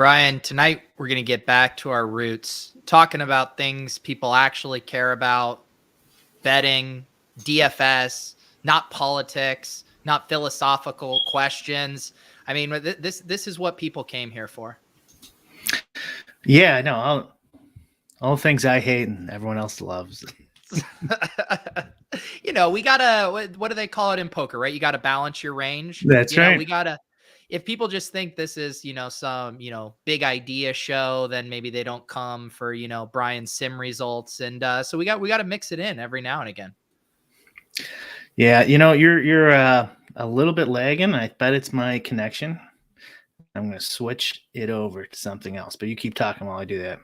Brian, tonight we're going to get back to our roots, talking about things people actually care about, betting, DFS, not politics, not philosophical questions. I mean, this is what people came here for. Yeah, no, all things I hate and everyone else loves. We gotta, what do they call it in poker, right? You gotta balance your range. That's right. We gotta, if people just think this is, some, big idea show, then maybe they don't come for, Brian's sim results. And so we got to mix it in every now and again. Yeah, you're a little bit lagging. I bet it's my connection. I'm going to switch it over to something else, but you keep talking while I do that.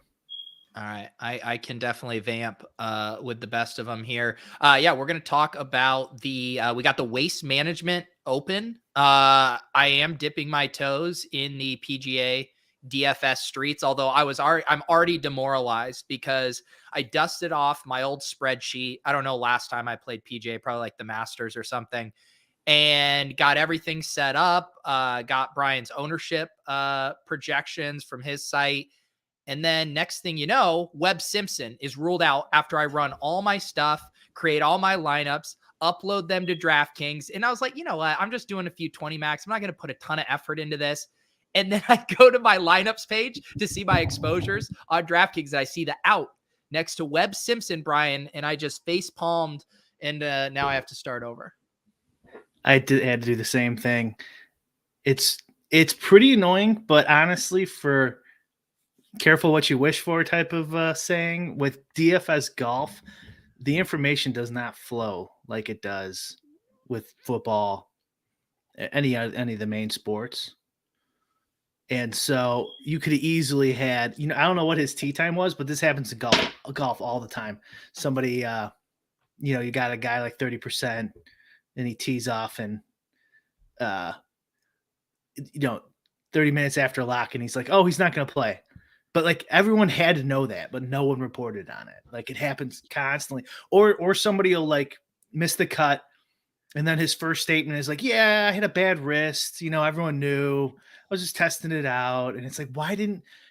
All right. I can definitely vamp with the best of them here. Yeah, we're going to talk about we got the Waste Management Open. I am dipping my toes in the PGA DFS streets, although I'm already demoralized because I dusted off my old spreadsheet. I don't know, last time I played PGA, probably like the Masters or something, and got everything set up. Got Brian's ownership projections from his site. And then next thing you know, Webb Simpson is ruled out after I run all my stuff, create all my lineups, upload them to DraftKings. And I was like, you know what? I'm just doing a few 20 max. I'm not going to put a ton of effort into this. And then I go to my lineups page to see my exposures on DraftKings. And I see the out next to Webb Simpson, Brian. And I just face palmed. And now I have to start over. I had to do the same thing. It's pretty annoying, but honestly, for careful what you wish for type of saying, with DFS golf, the information does not flow like it does with football, any of the main sports. And so you could have easily had, I don't know what his tee time was, but this happens in golf all the time. Somebody, you got a guy like 30% and he tees off and, 30 minutes after lock and he's like, oh, he's not going to play. But like everyone had to know that, but no one reported on it. Like it happens constantly. Or somebody will like miss the cut, and then his first statement is like, "Yeah, I had a bad wrist. Everyone knew. I was just testing it out." And it's like,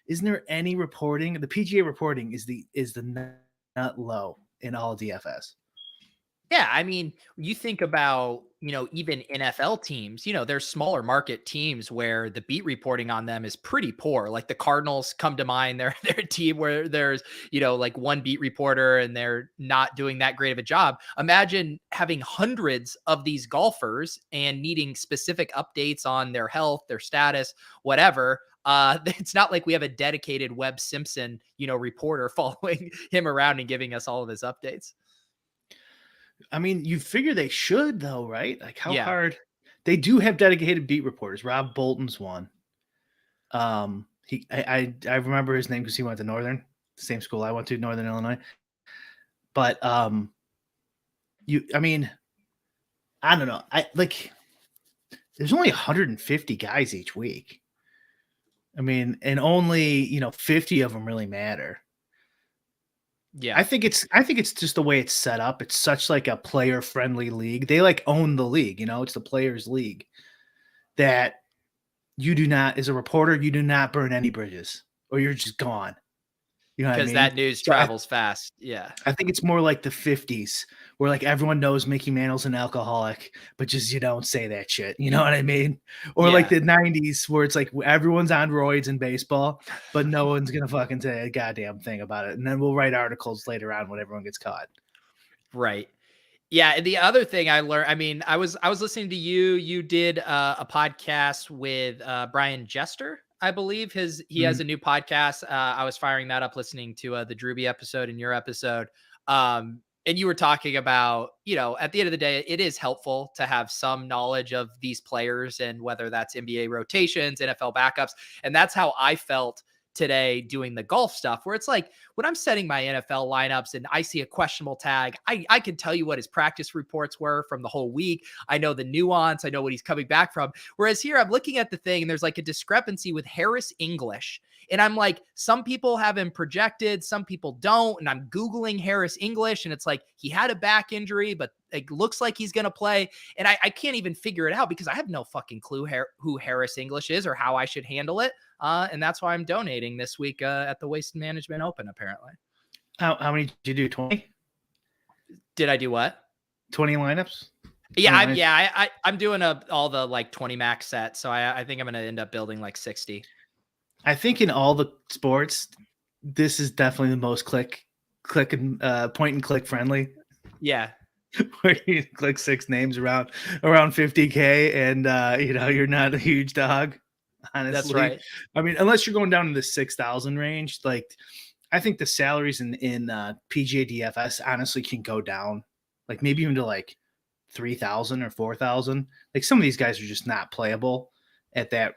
isn't there any reporting? The PGA reporting is the nut low in all DFS. Yeah, I mean, you think about, even NFL teams, there's smaller market teams where the beat reporting on them is pretty poor. Like the Cardinals come to mind. They're a team where there's, like one beat reporter and they're not doing that great of a job. Imagine having hundreds of these golfers and needing specific updates on their health, their status, whatever. It's not like we have a dedicated Webb Simpson, reporter following him around and giving us all of his updates. I mean, you figure they should, though, right? Like how hard they do have dedicated beat reporters. Rob Bolton's one. I remember his name because he went to Northern, the same school I went to, Northern Illinois. But I mean, I don't know. There's only 150 guys each week. I mean, and only 50 of them really matter. Yeah, I think it's just the way it's set up. It's such like a player friendly league. They like own the league, it's the players league, that you do not, as a reporter, you do not burn any bridges or you're just gone. Because that news travels fast. Yeah. I think it's more like the 50s where like everyone knows Mickey Mantle's an alcoholic, but just you don't say that shit. You know what I mean? Or like the 90s where it's like everyone's on roids in baseball, but no one's going to fucking say a goddamn thing about it. And then we'll write articles later on when everyone gets caught. Right. Yeah. And the other thing I learned, I mean, I was listening to you did a podcast with Brian Jester. I believe he has a new podcast. I was firing that up, listening to the Drewby episode and your episode. And you were talking about, at the end of the day, it is helpful to have some knowledge of these players and whether that's NBA rotations, NFL backups. And that's how I felt today doing the golf stuff, where it's like when I'm setting my NFL lineups and I see a questionable tag, I can tell you what his practice reports were from the whole week. I know the nuance. I know what he's coming back from. Whereas here I'm looking at the thing and there's like a discrepancy with Harris English. And I'm like, some people have him projected, some people don't. And I'm Googling Harris English and it's like, he had a back injury, but it looks like he's going to play. And I can't even figure it out because I have no fucking clue who Harris English is or how I should handle it. And that's why I'm donating this week at the Waste Management Open, apparently. How many did you do? 20? Did I do what? 20 lineups? Yeah, I'm doing all the like 20 max sets, so I think I'm gonna end up building like 60. I think in all the sports, this is definitely the most point and click friendly. Yeah. Where you click 6 names around 50K and you're not a huge dog. Honestly, That's right. I mean, unless you're going down to the 6,000 range, like I think the salaries in PGA DFS honestly can go down, like maybe even to like 3,000 or 4,000. Like some of these guys are just not playable at that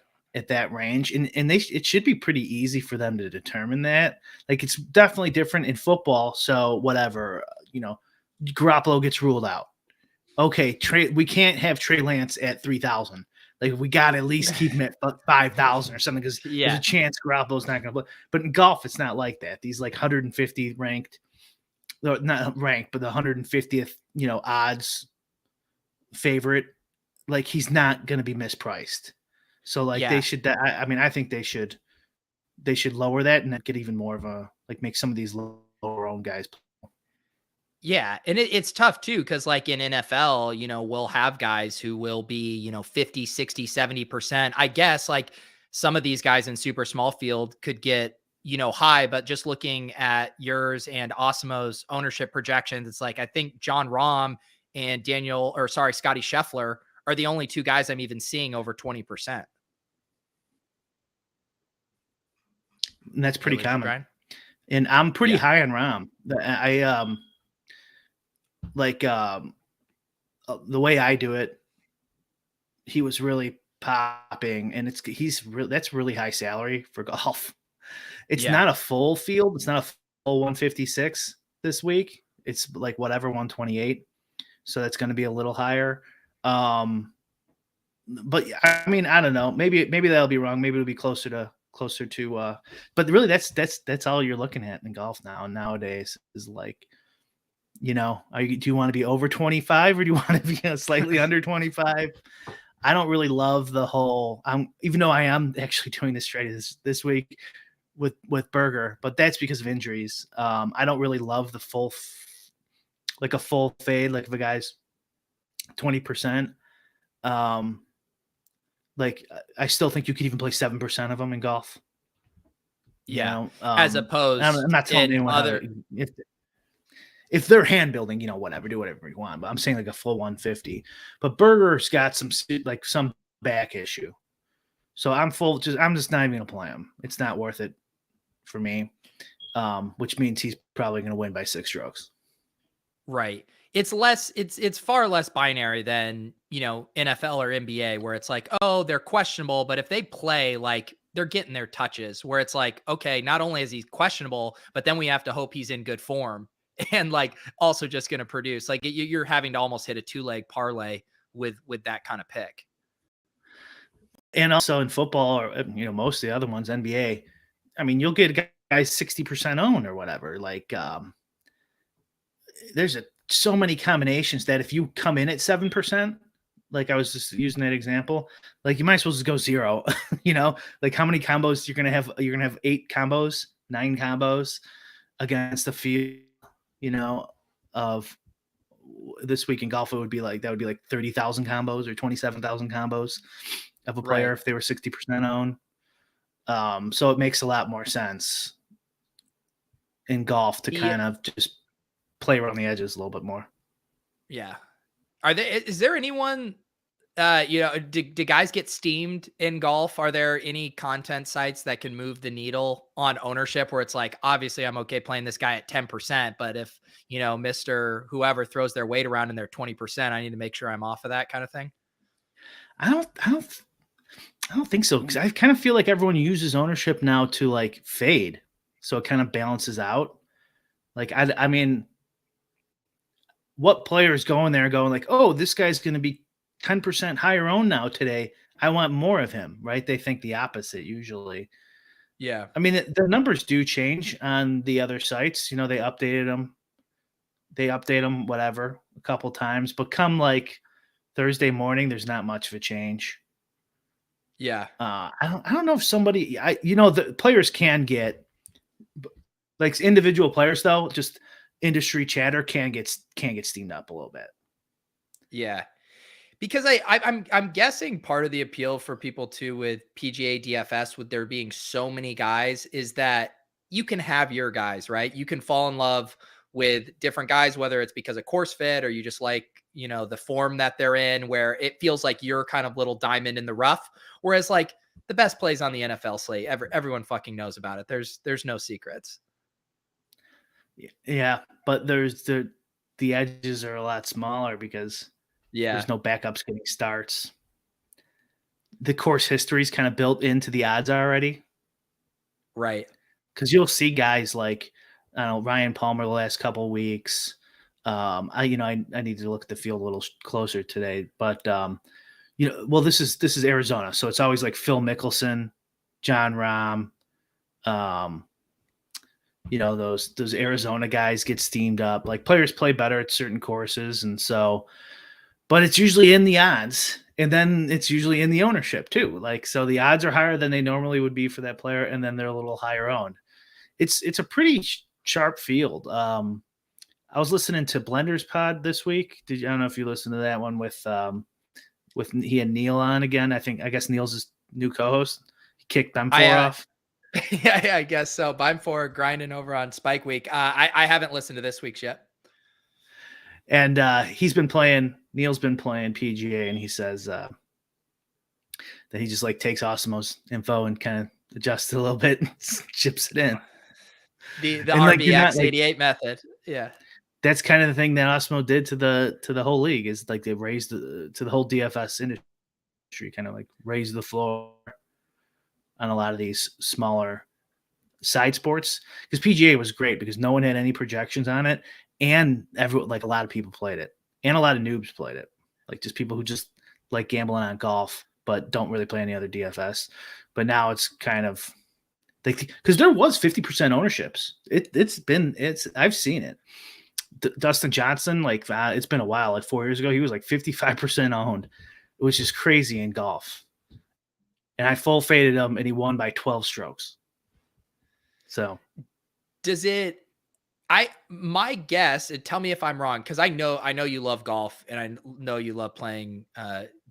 range, and it should be pretty easy for them to determine that. Like it's definitely different in football. So whatever, Garoppolo gets ruled out. Okay, we can't have Trey Lance at 3,000. Like we got to at least keep him at 5,000 or something because there's a chance Garoppolo's not going to play. But in golf, it's not like that. These like 150 ranked, not ranked, but the 150th, odds favorite, like he's not going to be mispriced. So like they should. I mean, I think they should lower that and get even more of a like make some of these lower owned guys play. Yeah, and it's tough too because like in NFL, we'll have guys who will be, 50, 60, 70%. I guess like some of these guys in super small field could get, high, but just looking at yours and Osimo's ownership projections, it's like I think John Rahm and Scotty Scheffler are the only two guys I'm even seeing over 20%. And that's pretty common. And I'm pretty high on Rahm. The way I do it, he was really popping, and that's really high salary for golf. It's not a full field. It's not a full 156 this week. It's like whatever 128. So that's going to be a little higher. But I mean, I don't know. Maybe that'll be wrong. Maybe it'll be closer to. But really, that's all you're looking at in golf nowadays is like, do you want to be over 25 or do you want to be slightly under 25? I don't really love the whole. Even though I am actually doing this trade this week with Berger, but that's because of injuries. I don't really love the full, like a full fade, like if a guy's 20%. Like I still think you could even play 7% of them in golf. As opposed, I'm not telling anyone if they're hand building, whatever, do whatever you want. But I'm saying like a full 150. But Berger's got some back issue, so I'm just not even gonna play him. It's not worth it for me, which means he's probably gonna win by 6 strokes. Right. It's far less binary than, NFL or NBA where it's like, oh, they're questionable, but if they play, like they're getting their touches where it's like, okay, not only is he questionable, but then we have to hope he's in good form and like also just going to produce. Like you're having to almost hit a 2-leg parlay with that kind of pick. And also in football or, most of the other ones, NBA, I mean, you'll get guys 60% owned or whatever. Like, there's so many combinations that if you come in at 7%, like I was just using that example, like you might as well just go 0, like how many combos you're going to have? You're going to have 8 combos, 9 combos against the field, of this week in golf. That would be like 30,000 combos or 27,000 combos of a player if they were 60% owned. So it makes a lot more sense in golf to kind of just play around the edges a little bit more. Yeah. Is there anyone, do guys get steamed in golf? Are there any content sites that can move the needle on ownership where it's like, obviously I'm okay playing this guy at 10%, but if, Mr. whoever throws their weight around and they're 20%, I need to make sure I'm off of that kind of thing? I don't think so. Cause I kind of feel like everyone uses ownership now to like fade. So it kind of balances out. Like, I mean, what player is going there going like, oh, this guy's going to be 10% higher owned now today. I want more of him, right? They think the opposite usually. Yeah. I mean, the numbers do change on the other sites. They updated them. They update them, whatever, a couple times. But come like Thursday morning, there's not much of a change. Yeah. I don't know if somebody, the players can get, like individual players though, just industry chatter can get steamed up a little bit. Yeah. Because I'm guessing part of the appeal for people too with PGA DFS, with there being so many guys, is that you can have your guys, right? You can fall in love with different guys, whether it's because of course fit or you just like, the form that they're in, where it feels like you're kind of little diamond in the rough. Whereas like the best plays on the NFL slate, everyone fucking knows about it. There's no secrets. Yeah, but the edges are a lot smaller because Yeah. there's no backups getting starts. The course history is kind of built into the odds already. Right. Because you'll see guys like, I don't know, Ryan Palmer the last couple of weeks. I need to look at the field a little closer today, but well, this is Arizona, so it's always like Phil Mickelson, John Rahm, those Arizona guys get steamed up. Like players play better at certain courses, and so, but it's usually in the odds, and then it's usually in the ownership too. Like so, the odds are higher than they normally would be for that player, and then they're a little higher owned. It's a pretty sharp field. I was listening to Blender's Pod this week. I don't know if you listened to that one with he and Neil on again. I guess Neil's his new co-host. He kicked them four off. Yeah, I guess so. But I'm for grinding over on Spike Week. I haven't listened to this week's yet. And Neil's been playing PGA, and he says that he just like takes Osimo's info and kind of adjusts it a little bit and chips it in. The RBX 88 method. Yeah. That's kind of the thing that Osmo did to the whole league, is like they raised to the whole DFS industry, kind of like raised the floor on a lot of these smaller side sports. Because PGA was great because no one had any projections on it, and everyone, like a lot of people played it, and a lot of noobs played it, like just people who just like gambling on golf but don't really play any other DFS. But now it's kind of because there was 50% ownerships. I've seen it. Dustin Johnson, it's been a while. Like 4 years ago, he was like 55% owned, which is crazy in golf. And I full faded him, and he won by 12 strokes. So, my guess, and tell me if I'm wrong, because I know you love golf, and I know you love playing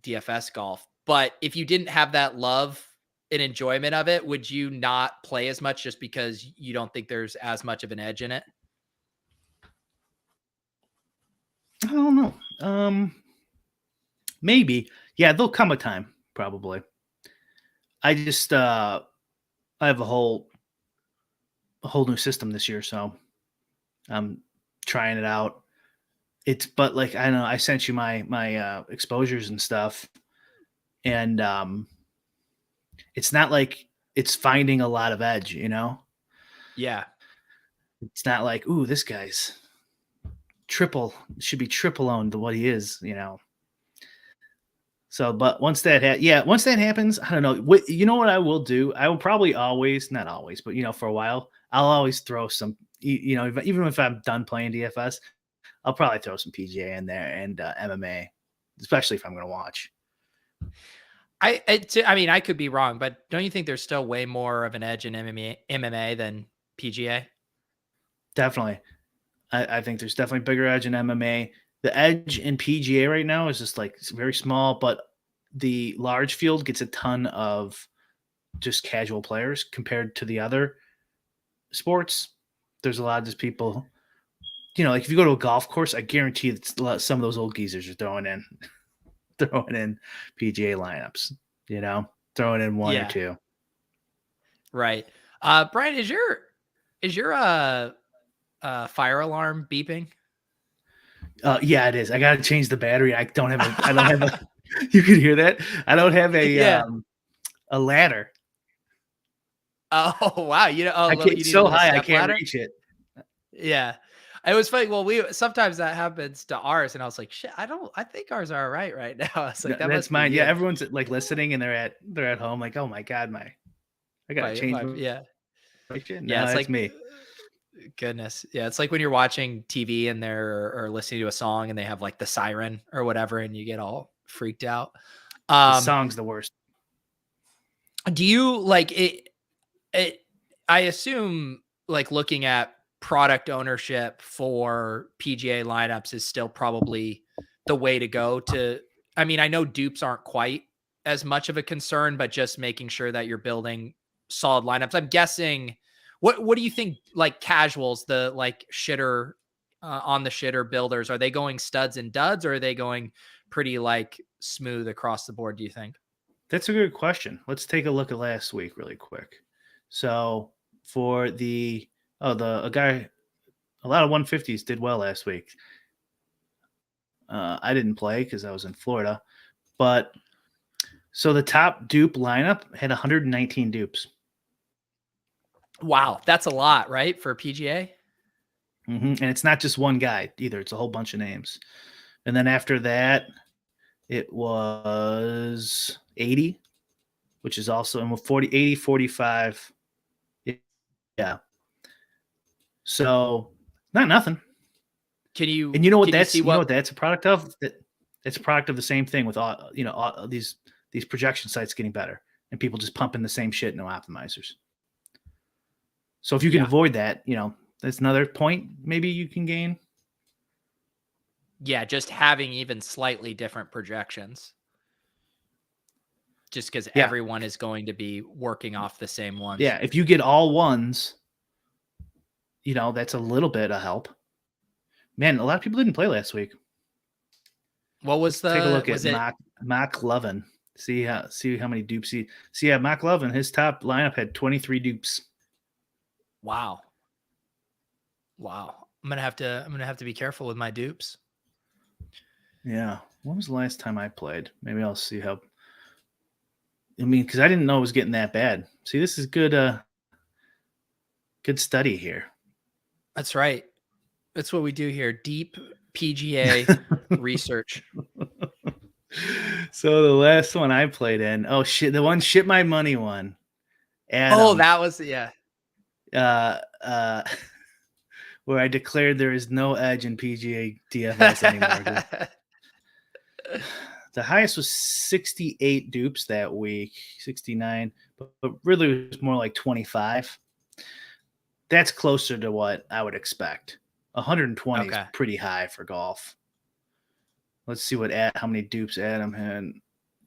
DFS golf. But if you didn't have that love and enjoyment of it, would you not play as much just because you don't think there's as much of an edge in it? I don't know. Maybe. Yeah, there'll come a time, probably. I just I have a whole new system this year, so I'm trying it out. But like, I don't know, I sent you my exposures and stuff, and it's not like it's finding a lot of edge, Yeah. It's not like, ooh, this guy's should be triple owned to what he is, So, but once that happens, I don't know. You know what I will do? I will probably always, not always, but for a while, I'll always throw some. Even if I'm done playing DFS, I'll probably throw some PGA in there and MMA, especially if I'm going to watch. I mean, I could be wrong, but don't you think there's still way more of an edge in MMA than PGA? Definitely. I think there's definitely bigger edge in MMA. The edge in PGA right now is just like very small, but the large field gets a ton of just casual players compared to the other sports. There's a lot of just people, like if you go to a golf course, I guarantee that some of those old geezers are throwing in PGA lineups, throwing in one or two. Right. Brian, is your fire alarm beeping? Yeah, it is. I got to change the battery. I don't have a, you can hear that. I don't have a ladder. Oh, wow. It's so high, I can't reach it. Yeah. It was funny. Well, sometimes that happens to ours, and I was like, shit, I think ours are all right now. I was like, that's mine. Yeah. Everyone's like listening, and they're at home. Like, oh my God, I got to change. Yeah. Shit. Yeah. It's like me. Goodness. Yeah. It's like when you're watching TV and or listening to a song and they have like the siren or whatever, and you get all freaked out. The song's the worst. Do you like it? I assume like looking at product ownership for PGA lineups is still probably the way to go to. I mean, I know dupes aren't quite as much of a concern, but just making sure that you're building solid lineups. I'm guessing what do you think like casuals, the like shitter on the shitter builders, are they going studs and duds or are they going pretty like smooth across the board, do you think? That's a good question. Let's take a look at last week really quick. So for the a guy, a lot of 150s did well last week. I didn't play because I was in Florida, but so the top dupe lineup had 119 dupes. Wow, that's a lot, right? For PGA? And it's not just one guy either. It's a whole bunch of names. And then after that, it was 80, which is also and 40, 80, 45. Yeah. So not nothing. Can you And you know what can you that's see you know what what that's a product of? It's a product of the same thing with all these projection sites getting better and people just pumping the same shit, no optimizers. So if you can yeah. avoid that, that's another point maybe you can gain. Yeah, just having even slightly different projections. Just because Yeah. everyone is going to be working off the same ones. Yeah. If you get all ones, that's a little bit of help. Man, a lot of people didn't play last week. What was Take a look at was it? Mark Lovin. See how many dupes he. See, yeah, Mark Lovin, his top lineup had 23 dupes. Wow. Wow. I'm gonna have to be careful with my dupes. Yeah. When was the last time I played? Maybe I'll see how. I mean, because I didn't know it was getting that bad. See, this is good. Good study here. That's right. That's what we do here. Deep PGA research. So the last one I played in, oh shit, the one shit my money one. Oh, Adam, that was yeah. where I declared there is no edge in PGA DFS anymore. The highest was 68 dupes that week, 69, but really it was more like 25. That's closer to what I would expect. 120 is pretty high for golf. Let's see how many dupes Adam had.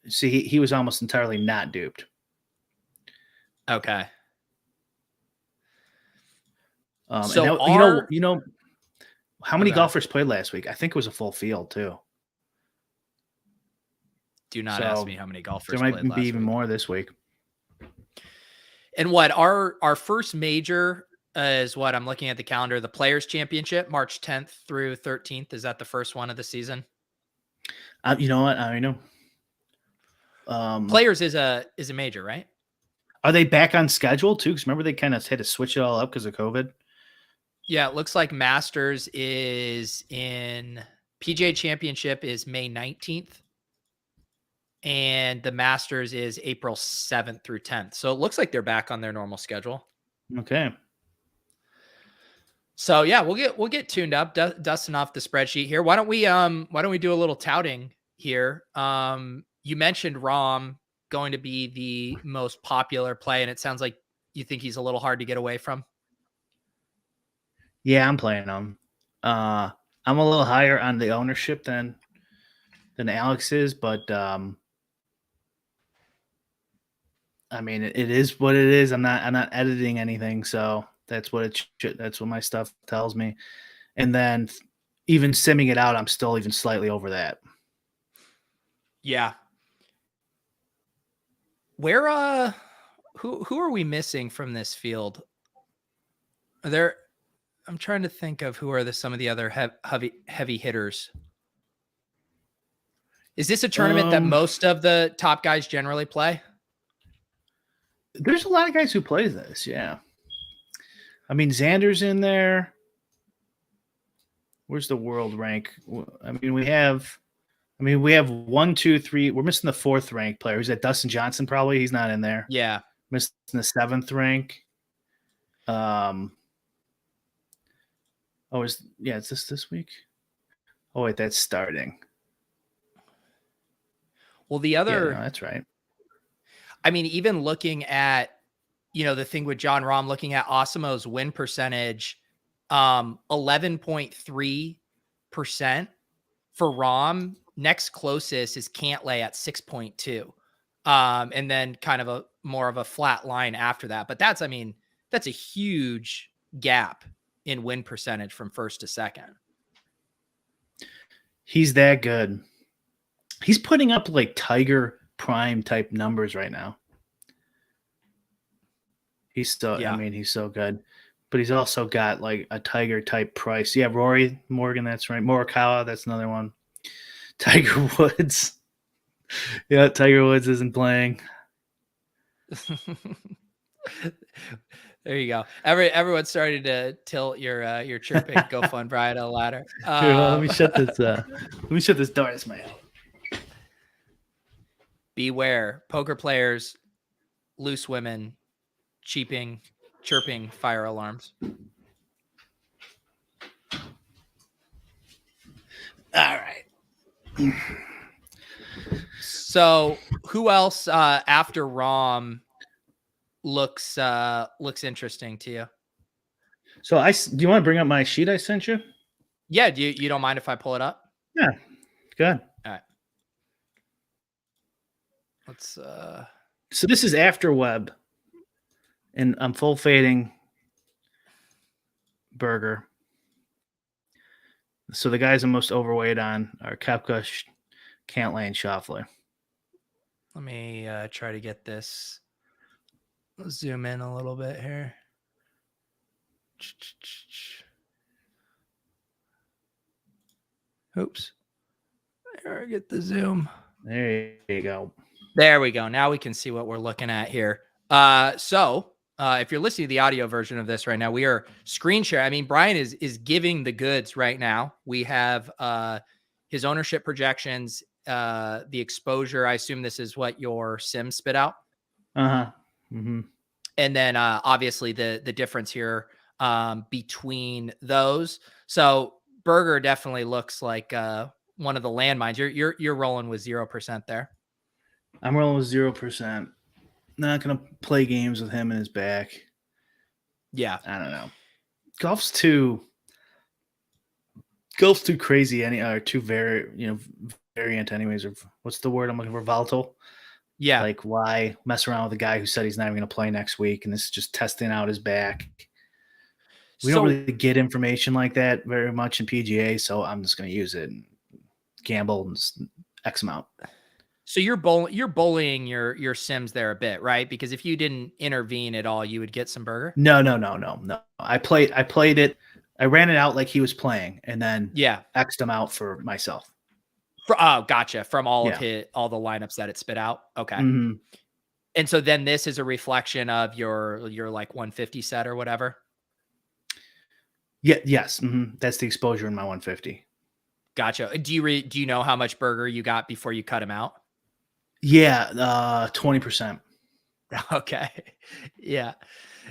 See, he was almost entirely not duped. Okay. So how many golfers played last week? I think it was a full field too. Do not ask me how many golfers there might played be even week. more this week. And what our first major is what I'm looking at the calendar, the Players Championship, March 10th through 13th. Is that the first one of the season? You know what? I know. Players is a major, right? Are they back on schedule too? Because remember they kind of had to switch it all up because of COVID. Yeah, it looks like Masters is in PGA Championship is May 19th. And the Masters is April 7th through 10th. So it looks like they're back on their normal schedule. Okay. So yeah, we'll get tuned up, dusting off the spreadsheet here. Why don't we do a little touting here? You mentioned Rahm going to be the most popular play, and it sounds like you think he's a little hard to get away from. Yeah, I'm playing him. I'm a little higher on the ownership than Alex is, but I mean, it is what it is. I'm not editing anything, so that's what that's what my stuff tells me. And then even simming it out, I'm still even slightly over that. Yeah. Where who are we missing from this field? I'm trying to think of who are some of the other heavy hitters. Is this a tournament that most of the top guys generally play? There's a lot of guys who play this, yeah. I mean, Xander's in there. Where's the world rank? I mean, we have 1, 2, 3. We're missing the 4th rank player. Is that Dustin Johnson? Probably he's not in there. Yeah, missing the 7th rank. Is this week? Oh wait, that's starting. Well, the other, that's right. I mean, even looking at, the thing with John Rahm, looking at Osimo's win percentage, 11.3% for Rahm. Next closest is Cantlay at 6.2. And then kind of more of a flat line after that. But that's a huge gap in win percentage from first to second. He's that good. He's putting up like Tiger Prime type numbers right now. He's still, Yeah. he's so good. But he's also got like a Tiger type price. Yeah, Rory Morgan, that's right. Morikawa, that's another one. Tiger Woods. Yeah, Tiger Woods isn't playing. There you go. Everyone's starting to tilt your chirping GoFund bridal ladder. Here, well, let me shut this. Let me shut this door. That's my out. Beware, poker players, loose women, chirping fire alarms. All right. So, who else after Rahm looks interesting to you? So do you want to bring up my sheet I sent you? Yeah, you don't mind if I pull it up? Yeah, good. All right. Let's So this is after Webb, and I'm full fading Berger. So the guys I'm most overweight on are Koepka, Cantlay, and Schauffele. Let me try to get this. Let's zoom in a little bit here. Oops. There, get the zoom. There you go. There we go. Now we can see what we're looking at here. So if you're listening to the audio version of this right now, we are screen share. I mean, Brian is giving the goods right now. We have his ownership projections, the exposure. I assume this is what your sim spit out. Uh-huh. Mm-hmm. And then obviously the difference here between those. So Berger definitely looks like one of the landmines. You're rolling with 0% there. I'm rolling with 0%. Not gonna play games with him in his back. Yeah, I don't know. Golf's too crazy. Too variant. Anyways, or what's the word I'm looking for? Volatile. Yeah. Like, why mess around with a guy who said he's not even going to play next week, and this is just testing out his back. We don't really get information like that very much in PGA, so I'm just going to use it and gamble and X amount. So you're bullying your sims there a bit, right? Because if you didn't intervene at all, you would get some Berger. No. I played it. I ran it out like he was playing, and then X'd him out for myself. Oh, gotcha. From all of all the lineups that it spit out. Okay. Mm-hmm. And so then this is a reflection of your like 150 set or whatever. Yeah. Yes. Mm-hmm. That's the exposure in my 150. Gotcha. Do you know how much Berger you got before you cut him out? Yeah. 20%. Okay. Yeah.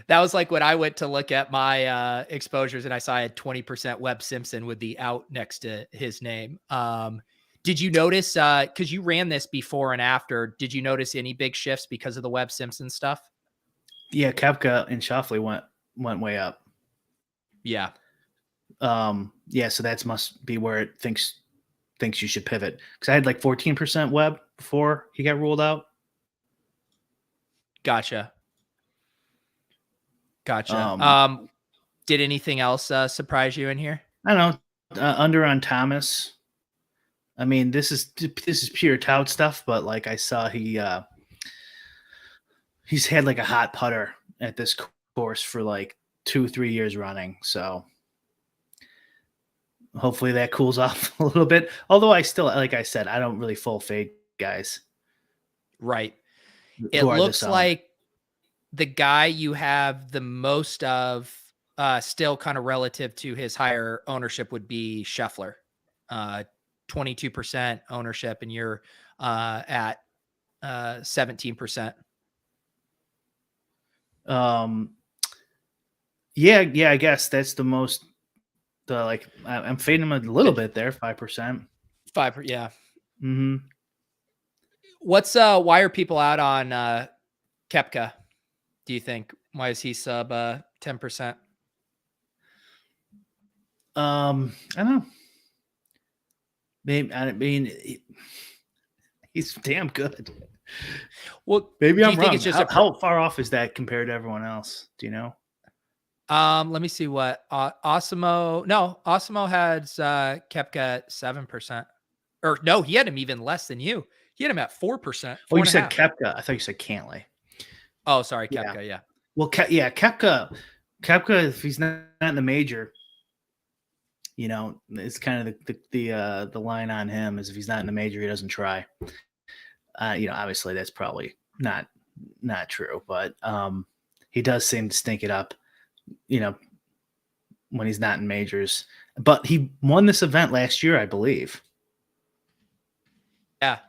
That was like when I went to look at my exposures and I saw I had 20% Webb Simpson with the out next to his name. Did you notice, because you ran this before and after, did you notice any big shifts because of the Webb Simpson stuff? Yeah, Koepka and Schauffele went way up. Yeah. So that must be where it thinks you should pivot. Because I had like 14% Webb before he got ruled out. Gotcha. Did anything else surprise you in here? I don't know. Under on Thomas. I mean, this is pure tout stuff, but like I saw he's had like a hot putter at this course for like 2-3 years running. So hopefully that cools off a little bit. Although I still, like I said, I don't really full fade guys. Right. It looks like the guy you have the most of still kind of relative to his higher ownership would be Scheffler. 22% ownership, and you're at 17%. Yeah, I guess that's the most. I'm fading him a little bit there, 5%. 5%, yeah. Mm-hmm. Why are people out on Kepka, do you think? Why is he sub 10%? I don't know. Maybe I mean he's damn good. Well, Maybe do you I'm think wrong. it's just How far off is that compared to everyone else? Do you know? let me see what Osimo. No, Osimo had Kepka at 7%. Or no, he had him even less than you. He had him at 4%, Oh, four you and a said half. Kepka. I thought you said Cantlay. Oh, sorry, Yeah. Kepka. Yeah. Well, Kepka, if he's not in the major, it's kind of the line on him is if he's not in the major, he doesn't try. Obviously that's probably not true, but he does seem to stink it up, when he's not in majors. But he won this event last year, I believe. Yeah.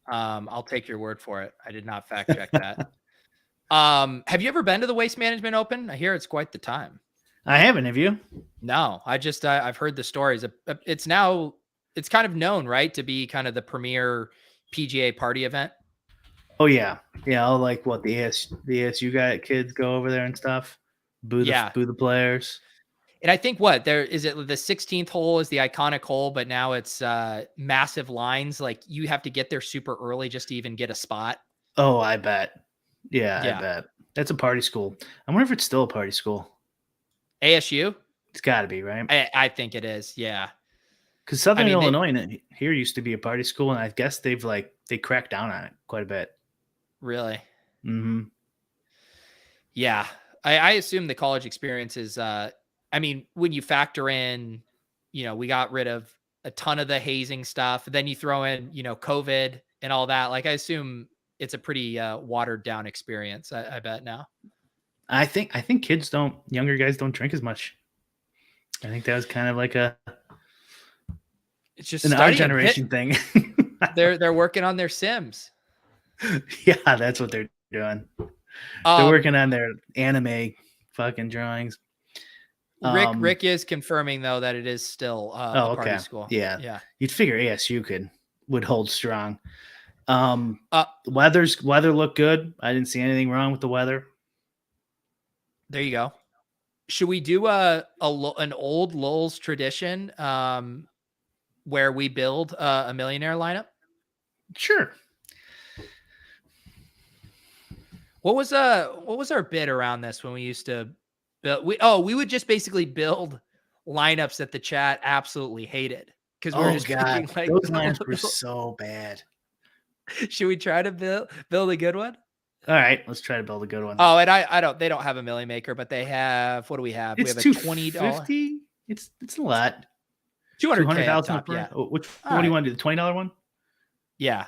I'll take your word for it. I did not fact check that. Have you ever been to the Waste Management Open? I hear it's quite the time. I haven't. Have you? No, I've heard the stories. It's kind of known, right, to be kind of the premier PGA party event. Oh yeah, I'll like what the ASU guy kids go over there and stuff. Boo Yeah. the players. And I think there is it the 16th hole is the iconic hole, but now it's massive lines. Like you have to get there super early just to even get a spot. Oh, I bet. Yeah, I Yeah. bet. That's a party school. I wonder if it's still a party school. ASU? It's got to be, right? I think it is. Yeah. Because Southern Illinois here used to be a party school, and I guess they cracked down on it quite a bit. Really? Mm-hmm. Yeah. I assume the college experience is, when you factor in, we got rid of a ton of the hazing stuff, then you throw in, COVID and all that. Like I assume it's a pretty watered down experience. I bet now. I think younger guys don't drink as much. I think that was kind of like It's just an our generation thing. They're working on their Sims. Yeah, that's what they're doing. They're working on their anime fucking drawings. Rick is confirming though that it is still a party school. Yeah. You'd figure ASU would hold strong. Weather looked good. I didn't see anything wrong with the weather. There you go. Should we do an old Lowell's tradition where we build a millionaire lineup? Sure. What was our bid around this when we used to build? We would just basically build lineups that the chat absolutely hated because we were just picking, like, those lineups were so bad. Should we try to build a good one? All right, let's try to build a good one. Oh, and they don't have a Millie Maker, but they have, what do we have? It's we have a $20. It's a lot. 200,000. Yeah. What do you want to do? The $20 one? Yeah.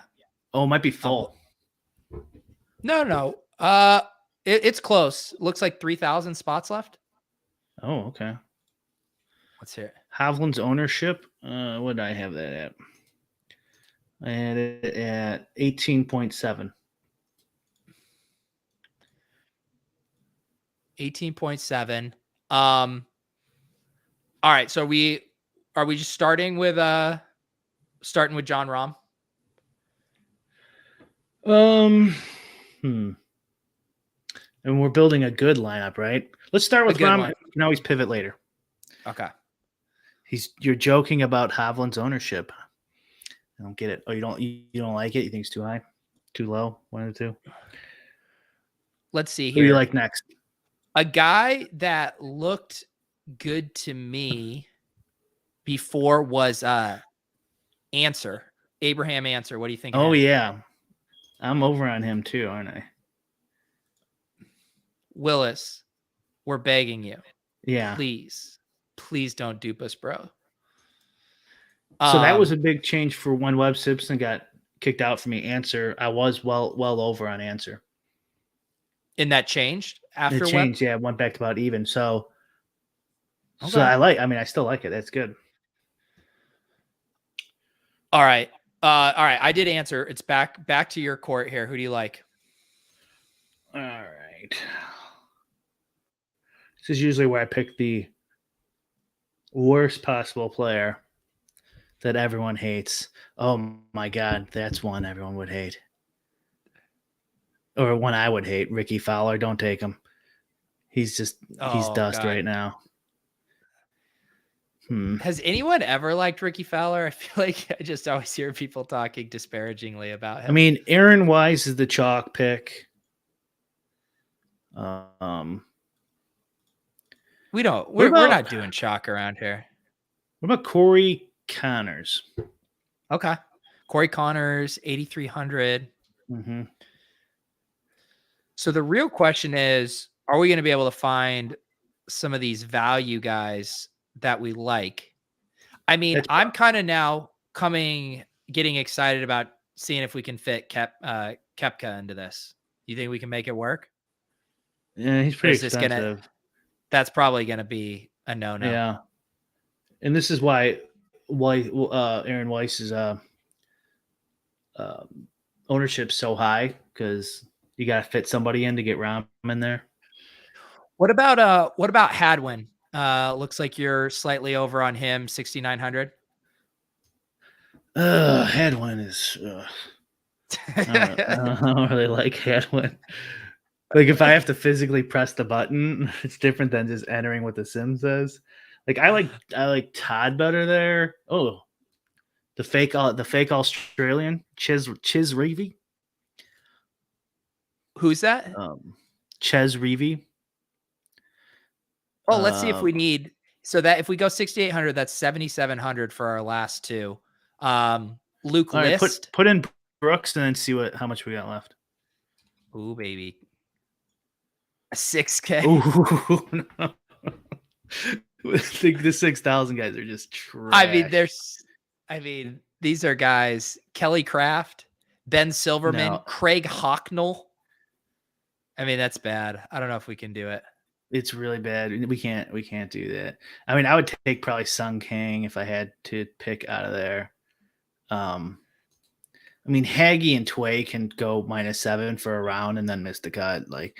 Oh, it might be full. No. It's close. Looks like 3,000 spots left. Oh, okay. Let's hear it. Hovland's ownership. What did I have that at? I had it at 18.7. 18.7. All right. So are we just starting with John Rahm? And we're building a good lineup, right? Let's start with Rahm. We can always pivot later. Okay. You're joking about Hovland's ownership. I don't get it. Oh, you don't like it? You think it's too high? Too low? One or two? Let's see here. Who do you like next? A guy that looked good to me before was Abraham Answer. What do you think? Oh, yeah. I'm over on him too, aren't I? Willis, we're begging you. Yeah. Please don't dupe us, bro. So that was a big change for when Webb Simpson got kicked out for me. Answer, I was well over on Answer. And that changed after it changed, Webb? Yeah, it went back to about even. So, okay. So I still like it. That's good. All right. I did Answer. It's back to your court here. Who do you like? All right. This is usually where I pick the worst possible player that everyone hates. Oh my God, that's one everyone would hate. or one I would hate, Ricky Fowler. Don't take him. He's Oh dust God. right now. Has anyone ever liked Ricky Fowler? I feel like I just always hear people talking disparagingly about him. I mean, Aaron Wise is the chalk pick. We're not doing chalk around here. What about Corey Connors? Okay. Corey Connors, 8,300. Mm-hmm. So the real question is, are we going to be able to find some of these value guys that we like? I mean, I'm kind of now getting excited about seeing if we can fit Kepka into this. You think we can make it work? Yeah, he's pretty expensive. That's probably going to be a no-no. Yeah. And this is why Aaron Weiss's ownership's so high, because you got to fit somebody in to get Rahm in there. What about Hadwin? Looks like you're slightly over on him, 6,900. Hadwin is. I don't really like Hadwin. Like, if I have to physically press the button, it's different than just entering what the sim says. Like, I like Todd better there. Oh, the fake Australian Ches Reavie. Who's that? Ches Reavie. Oh, let's see if we need. So that if we go 6,800, that's 7,700 for our last two. Luke List. List. Put in Brooks and then see how much we got left. Ooh, baby. 6K. Ooh, no. The 6,000 guys are just trash. I mean, these are guys: Kelly Craft, Ben Silverman, Craig Hocknell. I mean, that's bad. I don't know if we can do it. It's really bad. We can't do that. I mean, I would take probably Sung Kang if I had to pick out of there. I mean, Haggy and Tway can go -7 for a round and then miss the cut. Like,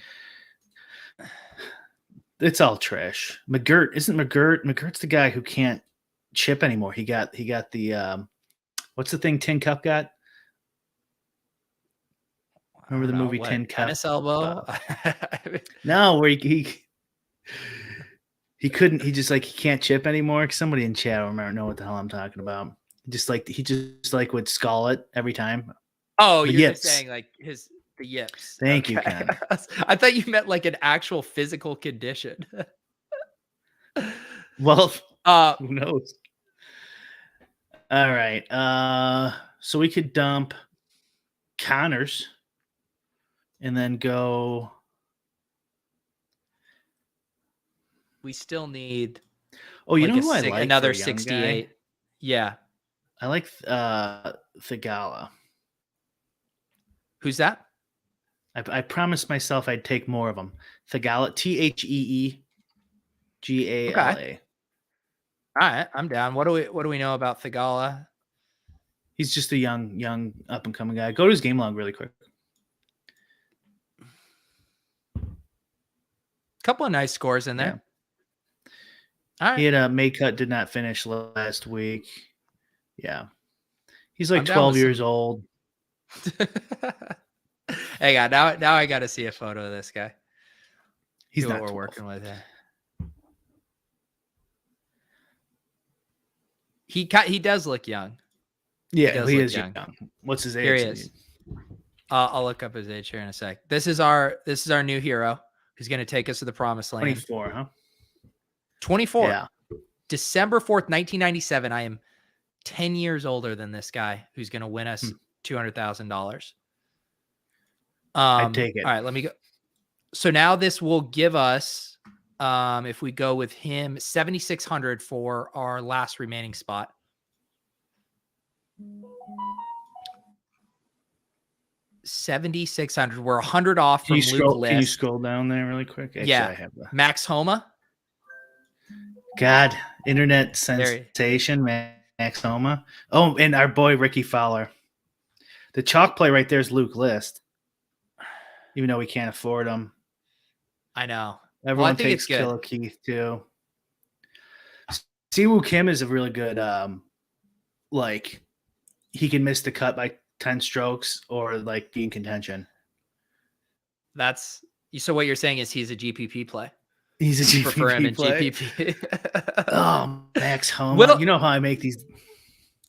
it's all trash. McGurt's the guy who can't chip anymore. He got the what's the thing Tin Cup got? Remember the movie Tin Cup? Tennis elbow? No, where he couldn't. He just he can't chip anymore. Somebody in chat will know what the hell I'm talking about. He just would skull it every time. Oh, you're just saying the yips. Thank you, Ken. I thought you meant like an actual physical condition. Well, who knows? All right. So we could dump Connors and then go. We still need. Oh, you know who I like? Another 68. Guy? Yeah. I like Thigala. Who's that? I promised myself I'd take more of them. Thigala, Theegala. Okay. All right, I'm down. What do we know about Thigala? He's just a young up and coming guy. Go to his game log really quick. Couple of nice scores in there. Yeah. All right. He had a May cut, did not finish last week. Yeah. He's like 12 years old. Hey, God, now I got to see a photo of this guy. He's not what we're 12. working with here. He does look young. Yeah, he is young. What's his age? Here he is. I'll look up his age here in a sec. This is our new hero who's going to take us to the promised land. 24, huh? 24. Yeah. December 4th, 1997. I am 10 years older than this guy who's going to win us $200,000. I'd take it. All right, let me go. So now this will give us, if we go with him, 7,600 for our last remaining spot. $7,600. We're 100 off from Luke List. Can you scroll down there really quick? Actually, yeah. I have Max Homa. God, internet sensation, Max Homa. Oh, and our boy Ricky Fowler. The chalk play right there is Luke List. Even though we can't afford him. I know. Everyone takes Killer Keith too. Siwoo Kim is a really good he can miss the cut by 10 strokes or be in contention. So what you're saying is he's a GPP play. He's a You prefer him GPP in play. GPP. Oh, Max Homa. You know how I make these.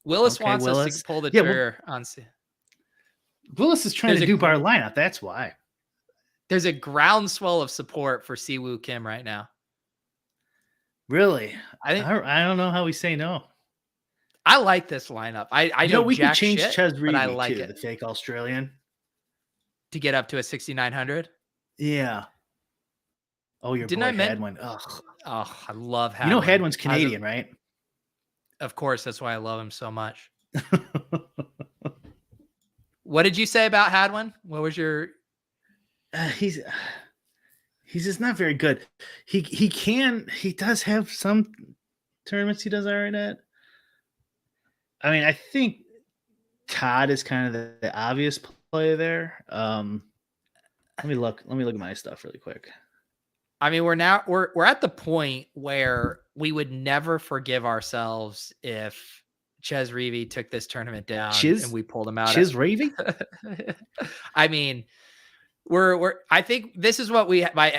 Willis Okay, wants us Willis. to pull the Yeah, trigger on. Willis is trying to dupe our lineup. That's why. There's a groundswell of support for Siwoo Kim right now. Really? I don't know how we say no. I like this lineup. I know we jack could change shit, Ches but I Reavie like too, it. the fake Australian. To get up to a 6,900? Yeah. Oh, your boy Hadwin. Oh, I love Hadwin. You know Hadwin's Canadian, right? Of course. That's why I love him so much. What did you say about Hadwin? What was your... He's just not very good. He does have some tournaments he does all right at. I mean, I think Todd is kind of the obvious play there. Let me look at my stuff really quick. I mean, we're at the point where we would never forgive ourselves if Ches Reavie took this tournament down and we pulled him out. Ches Reavie? I mean, I think this is what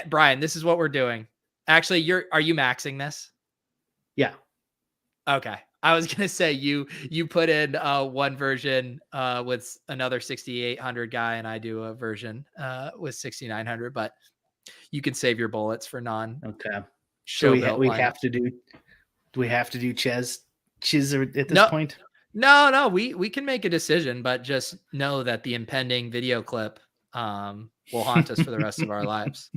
Brian, this is what we're doing. Actually, are you maxing this? Yeah. Okay. I was going to say you put in one version with another 6,800 guy, and I do a version with 6,900, but you can save your bullets for Okay. So do we have to do Ches at this point? No, we can make a decision, but just know that the impending video clip will haunt us for the rest of our lives.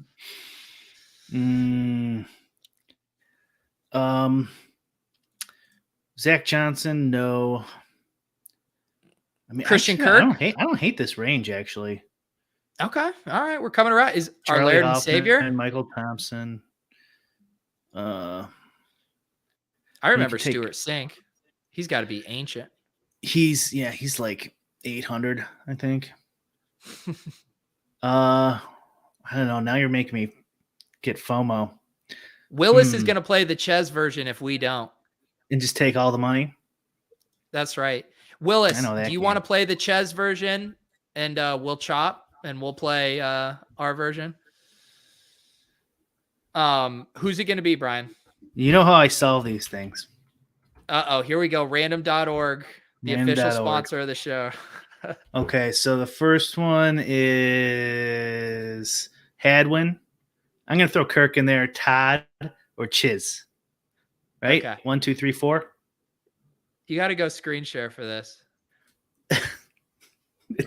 Zach Johnson, no. I mean, Christian Kirk. I don't hate this range actually. Okay, all right, we're coming around. Is Charlie our Laird Hoffman and Savior and Michael Thompson? I remember Stuart Sink. He's got to be ancient. He's like 800, I think. I don't know. Now you're making me get FOMO. Willis is going to play the Ches version if we don't. And just take all the money? That's right. Willis, do you want to play the Ches version and we'll chop and we'll play our version? Who's it going to be, Brian? You know how I solve these things. Here we go. Random.org, the official sponsor of the show. Okay, so the first one is Hadwin. I'm going to throw Kirk in there, Todd, or Chiz. Right? Okay. 1, 2, 3, 4. You got to go screen share for this.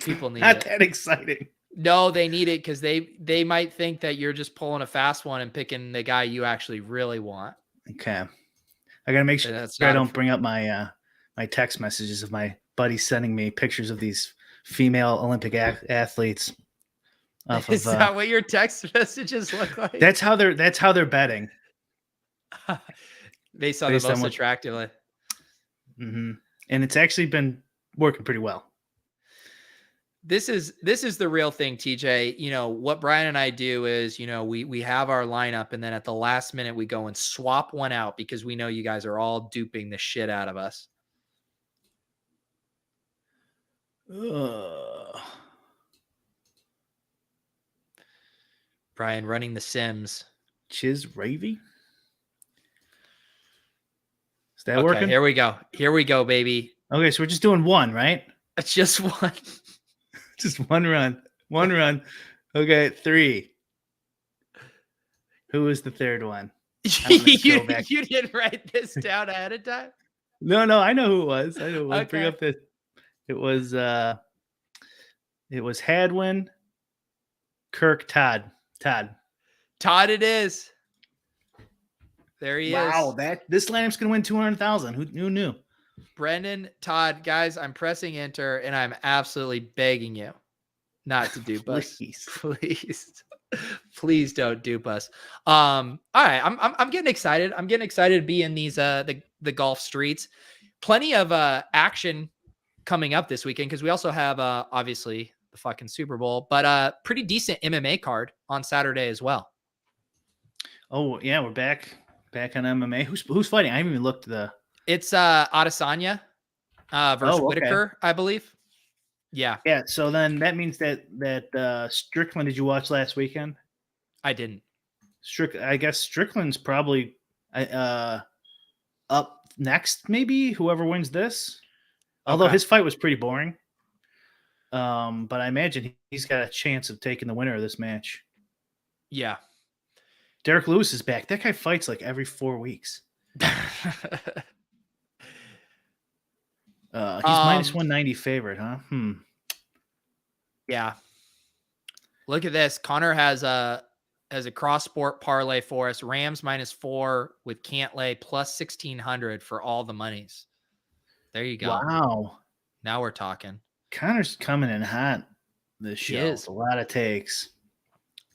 People need not that exciting. No, they need it because they might think that you're just pulling a fast one and picking the guy you actually really want. Okay. I got to make sure I don't bring up my my text messages of my buddies sending me pictures of these female Olympic athletes. Is that what your text messages look like? That's how they're betting. Based on the most attractive. Mm-hmm. And it's actually been working pretty well. This is the real thing, TJ. You know, what Brian and I do is, you know, we have our lineup and then at the last minute we go and swap one out because we know you guys are all duping the shit out of us. Brian running the Sims. Ches Reavie? Is that working? Here we go. Here we go, baby. Okay, so we're just doing one, right? It's just one. Just one run. One run. Okay, 3. Who was the third one? You didn't write this down ahead of time? No, I know who it was. I know who it was. Okay. Bring up this. It was Hadwin, Kirk, Todd it is. There he is. Wow, this lineup's gonna win 200,000. Who knew? Brendan, Todd, guys, I'm pressing enter and I'm absolutely begging you not to dupe us. Please don't dupe us. All right, I'm getting excited. I'm getting excited to be in these the golf streets. Plenty of action coming up this weekend because we also have obviously the fucking Super Bowl, but pretty decent MMA card on Saturday as well. Oh yeah, we're back on MMA. Who's fighting? I haven't even looked at the. It's Adesanya versus Whitaker, I believe. Yeah, Yeah. So then that means that Strickland. Did you watch last weekend? I didn't. I guess Strickland's probably up next. Maybe whoever wins this. Although Okay. his fight was pretty boring. But I imagine he's got a chance of taking the winner of this match. Yeah. Derek Lewis is back. That guy fights like every 4 weeks. He's minus 190 favorite, huh? Yeah. Look at this. Connor has a cross sport parlay for us. Rams -4 with Cantlay plus 1,600 for all the monies. There you go. Wow. Now we're talking. Connor's coming in hot this He show. is. A lot of takes.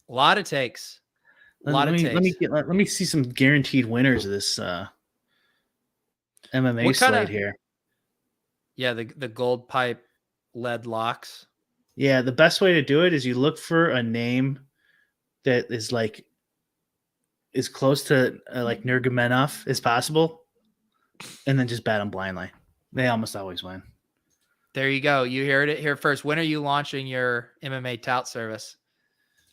A lot of takes. Let me see some guaranteed winners of this MMA slate here. Yeah, the gold pipe lead locks. Yeah, the best way to do it is you look for a name that is like as close to like Nurmagomedov as possible, and then just bet them blindly. They almost always win. There you go. You heard it here first. When are you launching your MMA tout service?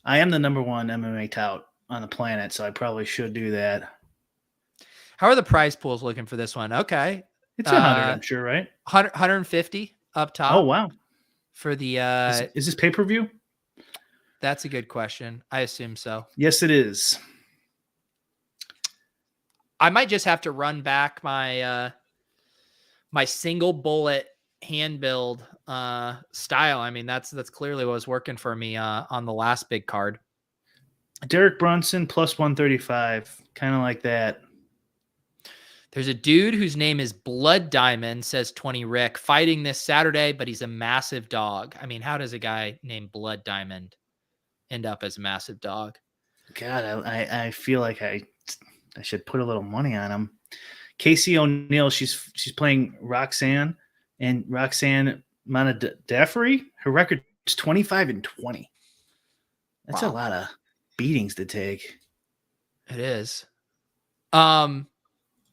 I am the number one MMA tout on the planet, so I probably should do that. How are the prize pools looking for this one? Okay. It's 100, I'm sure, right? 150 up top. Oh, wow. For the is this pay-per-view? That's a good question. I assume so. Yes, it is. I might just have to run back my my single bullet hand build style. I mean, that's clearly what was working for me on the last big card. Derek Brunson plus 135, kind of like that. There's a dude whose name is Blood Diamond, says 20 Rick, fighting this Saturday, but he's a massive dog. I mean, how does a guy named Blood Diamond end up as a massive dog? God, I feel like I should put a little money on him. Casey O'Neill, she's playing Roxanne, and Roxanne Modafferi, her record is 25-20. That's a lot of beatings to take. It is.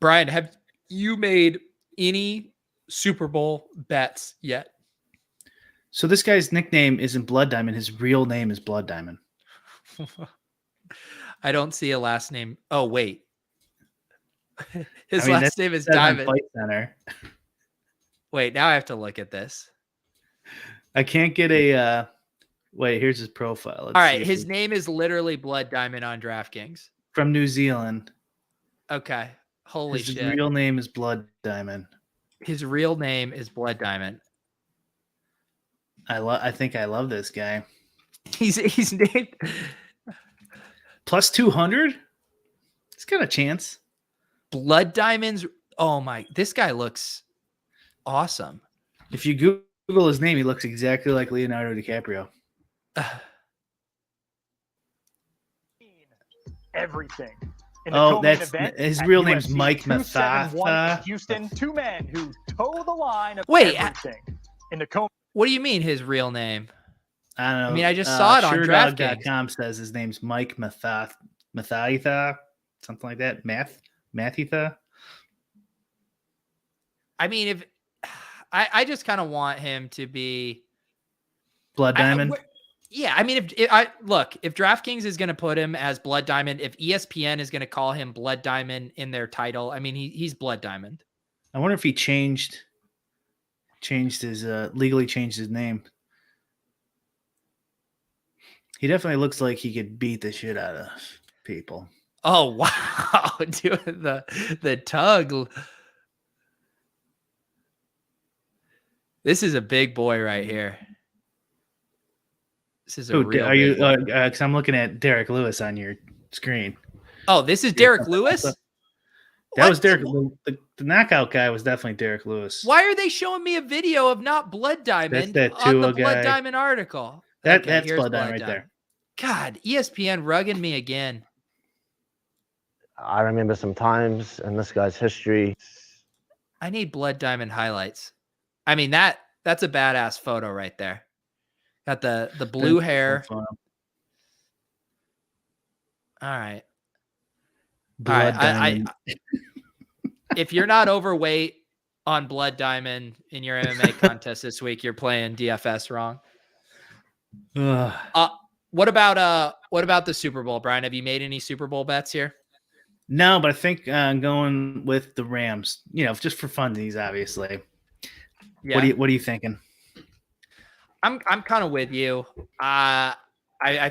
Brian, have you made any Super Bowl bets yet? So this guy's nickname isn't Blood Diamond. His real name is Blood Diamond. I don't see a last name. Oh, wait. His last name is Diamond. Fight Center. Wait, now I have to look at this. I can't get a wait, here's his profile. All right, his name is literally Blood Diamond on DraftKings. From New Zealand. Okay. Holy shit. His real name is Blood Diamond. His real name is Blood Diamond. I think I love this guy. He's named plus 200. He's got a chance. Blood Diamonds. Oh my! This guy looks awesome. If you Google his name, he looks exactly like Leonardo DiCaprio. Everything. Oh, that's his real name's Mike Mathatha. Houston, two men who toe the line of everything. In the what do you mean his real name? I don't know. I mean, I just saw it on DraftKings.com says his name's Mike Mathatha, something like that. Mathitha. I mean, if I just kind of want him to be Blood Diamond. Yeah, I mean, if DraftKings is going to put him as Blood Diamond, if ESPN is going to call him Blood Diamond in their title, I mean, he's Blood Diamond. I wonder if he changed his legally changed his name. He definitely looks like he could beat the shit out of people. Oh wow, doing the tug. This is a big boy right here. This is a real. Are you? Because I'm looking at Derek Lewis on your screen. Oh, this is Derek Lewis. That was Derek. The knockout guy was definitely Derek Lewis. Why are they showing me a video of not Blood Diamond that's that on the guy. Blood Diamond article? That's Blood Diamond right there. God, ESPN rugging me again. I remember some times in this guy's history. I need Blood Diamond highlights. I mean, that's a badass photo right there. Got the blue hair. All right. Blood Diamond. If you're not overweight on Blood Diamond in your MMA contest this week, you're playing DFS wrong. What about the Super Bowl, Brian? Have you made any Super Bowl bets here? No, but I think I'm going with the Rams. Just for fun, these obviously. Yeah. What are you thinking? I'm kind of with you. I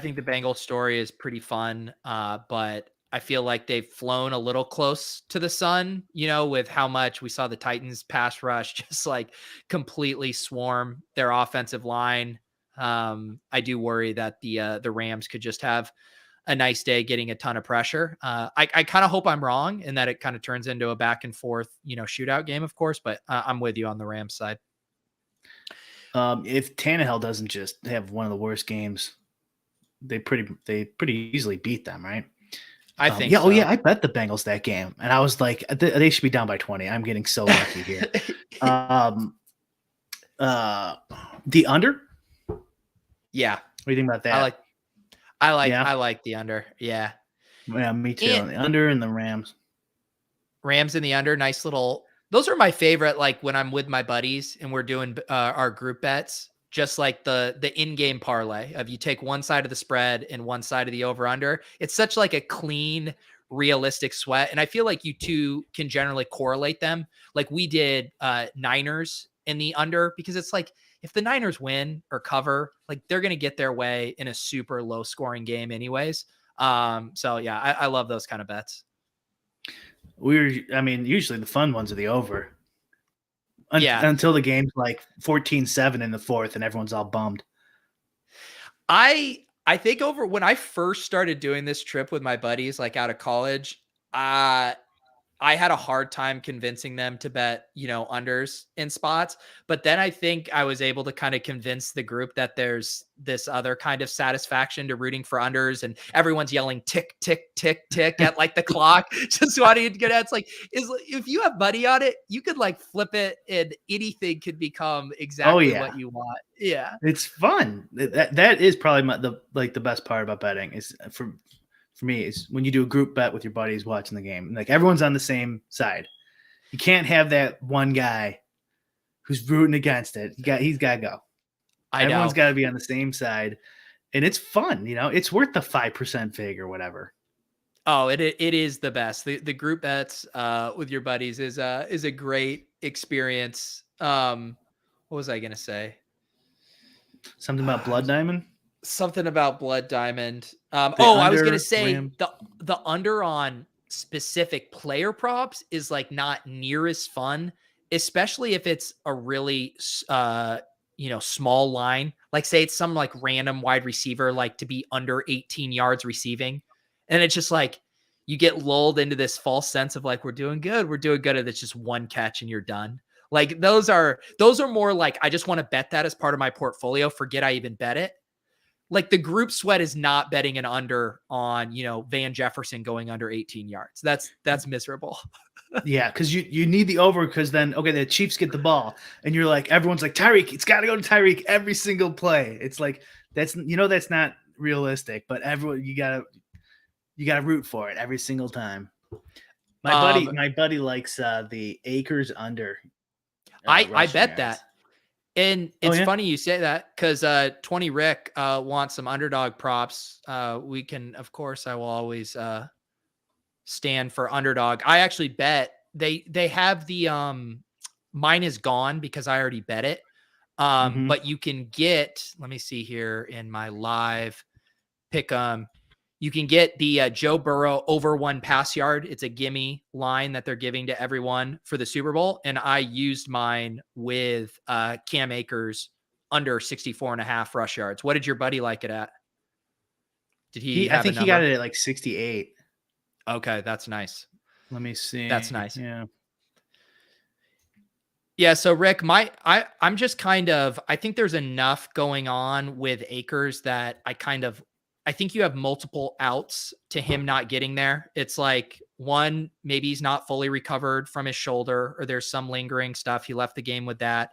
think the Bengals story is pretty fun, but I feel like they've flown a little close to the sun, with how much we saw the Titans pass rush just like completely swarm their offensive line. I do worry that the Rams could just have a nice day getting a ton of pressure. I kind of hope I'm wrong and that it kind of turns into a back and forth, shootout game, of course, but I'm with you on the Rams side. If Tannehill doesn't just have one of the worst games, they pretty easily beat them, right? I think. Yeah. So. Oh yeah. I bet the Bengals that game, and I was like, they should be down by 20. I'm getting so lucky here. The under. Yeah. What do you think about that? I like the under. Yeah. Yeah, me too. The under and the Rams. Rams in the under. Nice little. Those are my favorite. Like when I'm with my buddies and we're doing our group bets. Just like the in-game parlay of you take one side of the spread and one side of the over-under. It's such like a clean, realistic sweat. And I feel like you two can generally correlate them. Like we did Niners in the under, because it's like if the Niners win or cover, like they're going to get their way in a super low scoring game anyways. So yeah, I love those kind of bets. Usually the fun ones are the over. Until the game's like 14-7 in the fourth and everyone's all bummed. I think over when I first started doing this trip with my buddies, like out of college, I had a hard time convincing them to bet, unders in spots. But then I think I was able to kind of convince the group that there's this other kind of satisfaction to rooting for unders, and everyone's yelling tick, tick, tick, tick at like the clock. Just wanting to get at. It's like, if you have money on it, you could like flip it and anything could become exactly what you want. Yeah. It's fun. That is probably the best part about betting is for me is when you do a group bet with your buddies watching the game. Like everyone's on the same side. You can't have that one guy who's rooting against it. He's got to go. Everyone's got to be on the same side, and it's fun. It's worth the 5% fig or whatever. Oh, it is the best. The group bets with your buddies is a great experience. What was I gonna say? Something about Blood Diamond. Something about Blood Diamond. I was going to say the under on specific player props is like not near as fun, especially if it's a really, small line. Like say it's some like random wide receiver, like to be under 18 yards receiving. And it's just like, you get lulled into this false sense of like, we're doing good. And it's just one catch and you're done. Like those are more like, I just want to bet that as part of my portfolio. Forget I even bet it. Like the group sweat is not betting an under on, Van Jefferson going under 18 yards. That's miserable. Yeah, because you need the over because then, the Chiefs get the ball and you're like, everyone's like, Tyreek, it's got to go to Tyreek every single play. It's like, that's not realistic, but everyone, you gotta root for it every single time. My buddy likes the Akers under. I bet that. And it's funny you say that because 20 Rick wants some underdog props. We can, of course, I will always stand for underdog. I actually bet they have the mine is gone because I already bet it. But you can get, let me see here in my live pick. You can get the Joe Burrow over 1 pass yard. It's a gimme line that they're giving to everyone for the Super Bowl. And I used mine with Cam Akers under 64.5 rush yards. What did your buddy like it at? Did he I think he got it at like 68. Okay, that's nice. Let me see. That's nice. Yeah. Yeah, so Rick, I'm just kind of, I think there's enough going on with Akers that I think you have multiple outs to him not getting there. It's like, one, maybe he's not fully recovered from his shoulder or there's some lingering stuff. He left the game with that.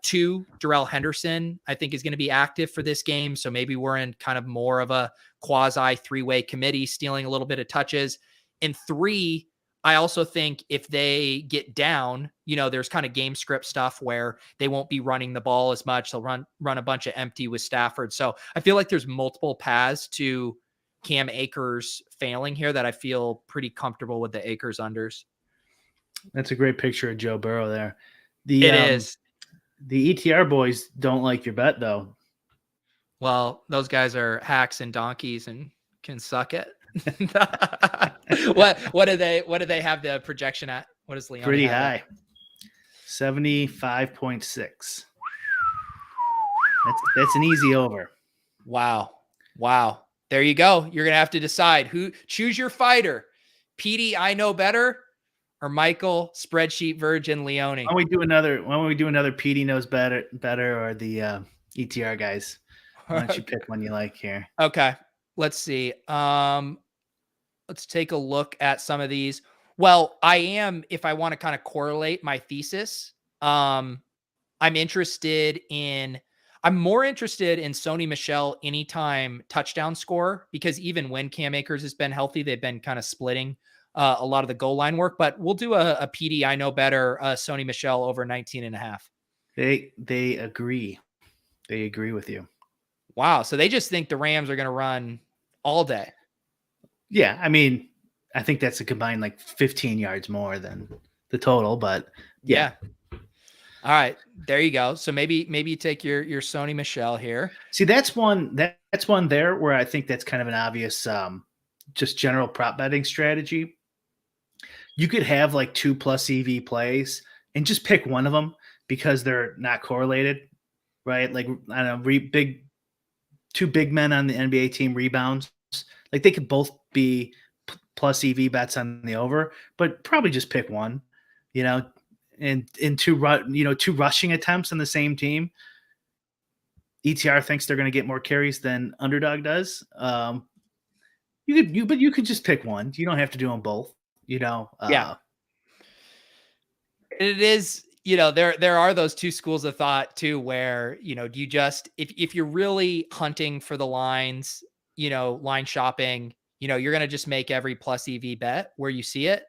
2, Darrell Henderson, I think, is going to be active for this game. So maybe we're in kind of more of a quasi 3-way committee, stealing a little bit of touches. And 3, I also think if they get down, there's kind of game script stuff where they won't be running the ball as much. They'll run a bunch of empty with Stafford. So I feel like there's multiple paths to Cam Akers failing here that I feel pretty comfortable with the Akers unders. That's a great picture of Joe Burrow there. It is. The ETR boys don't like your bet, though. Well, those guys are hacks and donkeys and can suck it. What do they have the projection at? What is Leon? Pretty high. 75.6. That's an easy over. Wow. There you go. You're gonna have to decide choose your fighter. PD, I know better, or Michael Spreadsheet Virgin Leone. Why don't we do another PD knows better or the ETR guys? Why don't you pick one you like here? Okay. Let's see. Let's take a look at some of these. Well, if I want to kind of correlate my thesis, I'm more interested in Sony Michel anytime touchdown score, because even when Cam Akers has been healthy, they've been kind of splitting a lot of the goal line work. But we'll do a PD I know better, Sony Michel over 19.5. They agree. They agree with you. Wow. So they just think the Rams are going to run all day. Yeah, I mean, I think that's a combined like 15 yards more than the total, but yeah. All right, there you go. So maybe you take your Sony Michel here. See, that's one there where I think that's kind of an obvious just general prop betting strategy. You could have like 2+ EV plays and just pick one of them because they're not correlated, right? Like, I don't know, two big men on the NBA team rebounds. Like, they could both be plus EV bets on the over, but probably just pick one, and two rushing attempts on the same team. ETR thinks they're going to get more carries than underdog does. You could just pick one. You don't have to do them both, Yeah. It is, there are those two schools of thought too, where, do you just, if you're really hunting for the lines, line shopping, you're going to just make every plus EV bet where you see it.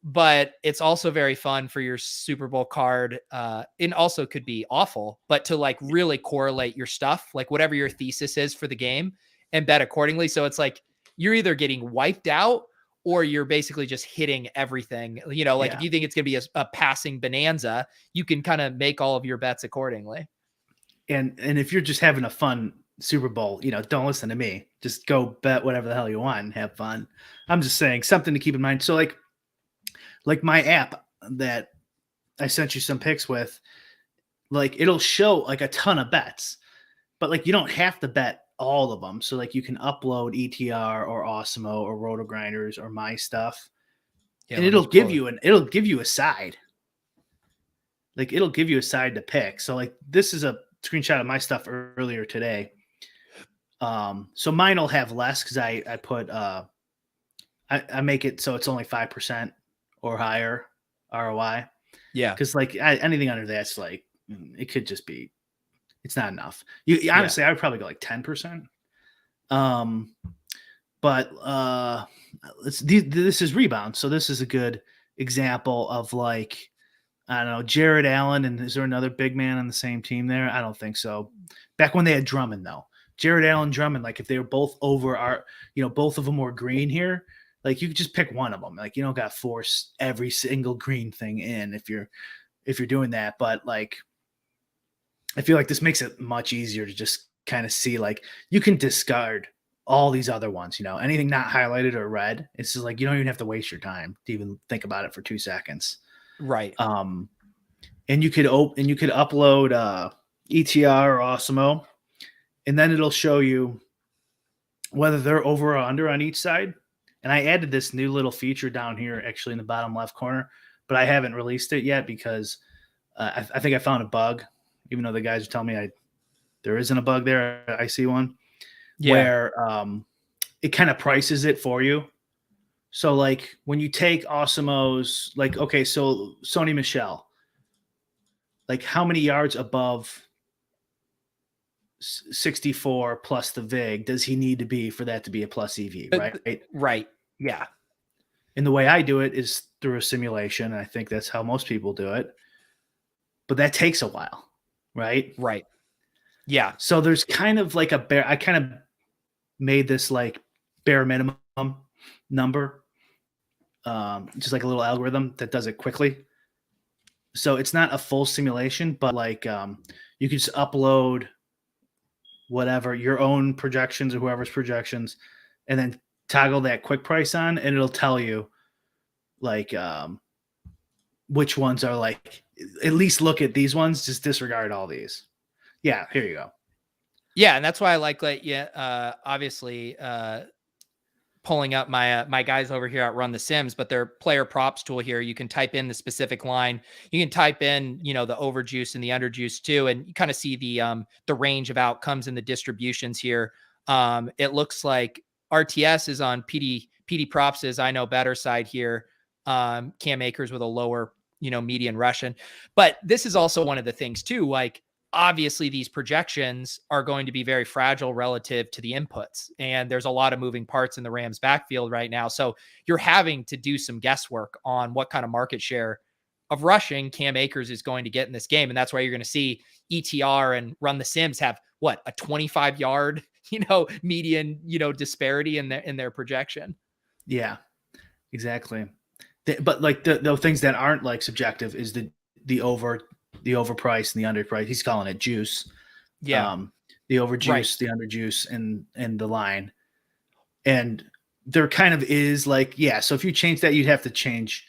But it's also very fun for your Super Bowl card. It also could be awful, but to like really correlate your stuff, like whatever your thesis is for the game, and bet accordingly. So it's like you're either getting wiped out or you're basically just hitting everything. If you think it's going to be a passing bonanza, you can kind of make all of your bets accordingly. And if you're just having a fun Super Bowl, don't listen to me. Just go bet whatever the hell you want and have fun. I'm just saying something to keep in mind. So like my app that I sent you some picks with, like it'll show like a ton of bets, but like you don't have to bet all of them. So like you can upload ETR or Awesemo or Roto Grinders or my stuff, and it'll give you a side. Like it'll give you a side to pick. So like this is a screenshot of my stuff earlier today. So mine will have less because I put I make it so it's only 5% or higher ROI. Yeah, because like anything under that's like it could just be, it's not enough. Honestly, I would probably go like 10%. But this is rebound, so this is a good example of like, I don't know, Jared Allen, and is there another big man on the same team there? I don't think so. Back when they had Drummond, though, Jared Allen, Drummond, like if they were both over both of them were green here, like you could just pick one of them. Like you don't got to force every single green thing in if you're doing that. But like, I feel like this makes it much easier to just kind of see, like you can discard all these other ones, anything not highlighted or red. It's just like, you don't even have to waste your time to even think about it for 2 seconds. Right. And you could upload ETR or Awesemo, and then it'll show you whether they're over or under on each side. And I added this new little feature down here, actually in the bottom left corner, but I haven't released it yet because I think I found a bug, even though the guys are telling me there isn't a bug there. I see one where it kind of prices it for you. So like when you take Awesemo's, like, okay, so Sony Michel, like how many yards above 64 plus the VIG does he need to be for that to be a plus EV, right? Right. Yeah. And the way I do it is through a simulation. And I think that's how most people do it. But that takes a while, right? Right. Yeah. So there's kind of like I kind of made this like bare minimum number, just like a little algorithm that does it quickly. So it's not a full simulation, but like you can just upload whatever your own projections or whoever's projections, and then toggle that quick price on, and it'll tell you like which ones are like, at least look at these ones, just disregard all these. Yeah, here you go. Yeah, and that's why I like obviously pulling up my guys over here at Run the Sims, but their player props tool here. You can type in the specific line. You can type in, the overjuice and the underjuice too, and you kind of see the range of outcomes and the distributions here. It looks like RTS is on PD props is I know better side here. Cam Akers with a lower, median Russian. But this is also one of the things too, like obviously these projections are going to be very fragile relative to the inputs. And there's a lot of moving parts in the Rams backfield right now. So you're having to do some guesswork on what kind of market share of rushing Cam Akers is going to get in this game. And that's why you're going to see ETR and Run the Sims have a 25-yard, median, disparity in their projection. Yeah, exactly. But like the things that aren't like subjective is the overprice and the underprice. He's calling it juice. Yeah. The overjuice, Right. the underjuice, and the line. And there kind of is like, yeah. So if you change that, you'd have to change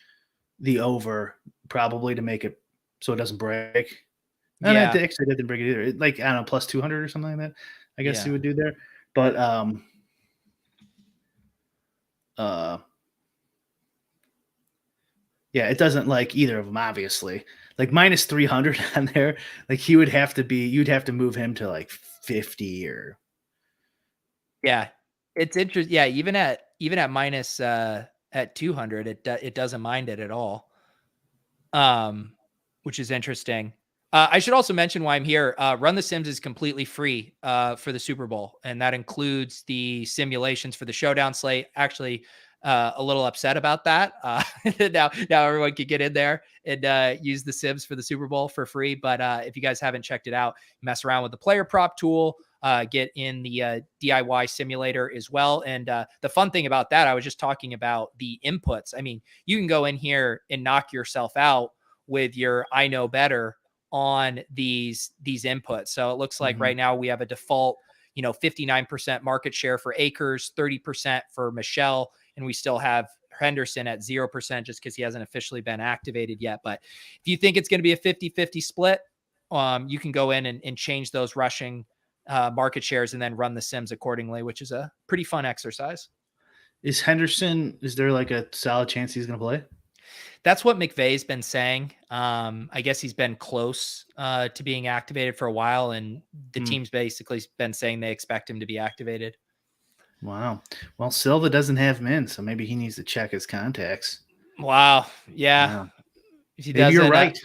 the over probably to make it so it doesn't break. No, Yeah. that actually didn't break it either. Like, I don't know, plus 200 or something like that, I guess Yeah. you would do there. But yeah, it doesn't like either of them, obviously. Like minus 300 on there, like you'd have to move him to like 50 or. Yeah, it's interesting. Yeah, even at minus at 200, it doesn't mind it at all. Which is interesting. I should also mention why I'm here. Run the Sims is completely free for the Super Bowl, and that includes the simulations for the showdown slate. Actually, a little upset about that. Now everyone can get in there and use the Sims for the Super Bowl for free. But if you guys haven't checked it out, mess around with the player prop tool. Get in the DIY simulator as well. And the fun thing about that, I was just talking about the inputs. I mean, you can go in here and knock yourself out with your I know better on these inputs. So it looks like right now we have a default, 59% market share for Akers, 30% for Michelle, and we still have Henderson at 0% just because he hasn't officially been activated yet. But if you think it's going to be a 50-50 split, you can go in and change those rushing market shares and then run the Sims accordingly, which is a pretty fun exercise. Is there like a solid chance he's going to play? That's what McVay's been saying. I guess he's been close to being activated for a while, and the team's basically been saying they expect him to be activated. Wow. Well, Silva doesn't have him in, so maybe he needs to check his contacts. Wow. Yeah. If he maybe you're right.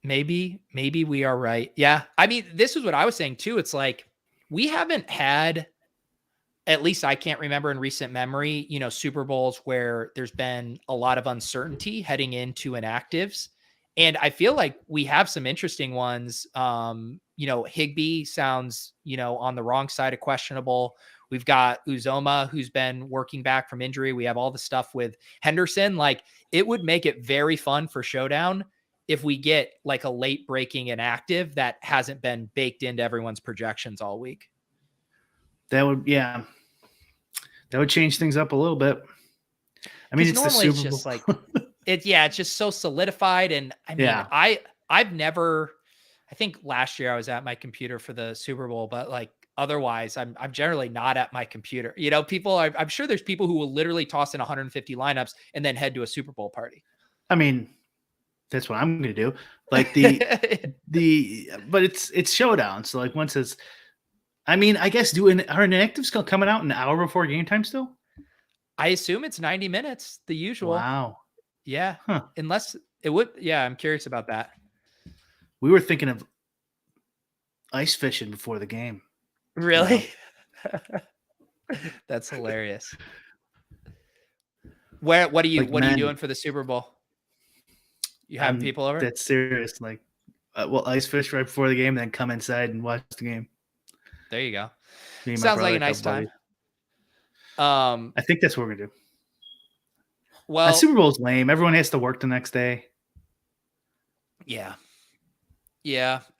Maybe we are right. Yeah. I mean, this is what I was saying too. It's like we haven't had, at least I can't remember in recent memory, Super Bowls where there's been a lot of uncertainty heading into inactives. And I feel like we have some interesting ones. Higbee sounds, on the wrong side of questionable. We've got Uzoma, who's been working back from injury. We have all the stuff with Henderson. Like, it would make it very fun for Showdown if we get like a late breaking inactive that hasn't been baked into everyone's projections all week. That would change things up a little bit. I mean, it's the Super Bowl. It's just like it's just so solidified. And I mean, I've never, I think last year I was at my computer for the Super Bowl, but like otherwise I'm generally not at my computer. I'm sure there's people who will literally toss in 150 lineups and then head to a Super Bowl party. I mean, that's what I'm going to do. Like but it's Showdown. So like once it's, I mean, I guess are inactives coming out an hour before game time still? I assume it's 90 minutes, the usual. Wow. Yeah. Huh. Unless it would. Yeah. I'm curious about that. We were thinking of ice fishing before the game. Really? That's hilarious. What are you men. doing for the Super Bowl? You having people over? That's serious. Like, we'll ice fish right before the game, then come inside and watch the game. There you go. Me and my Sounds like brother, a nice couple time. buddies. I think that's what we're gonna do. Well, Super Bowl's lame. Everyone has to work the next day. Yeah.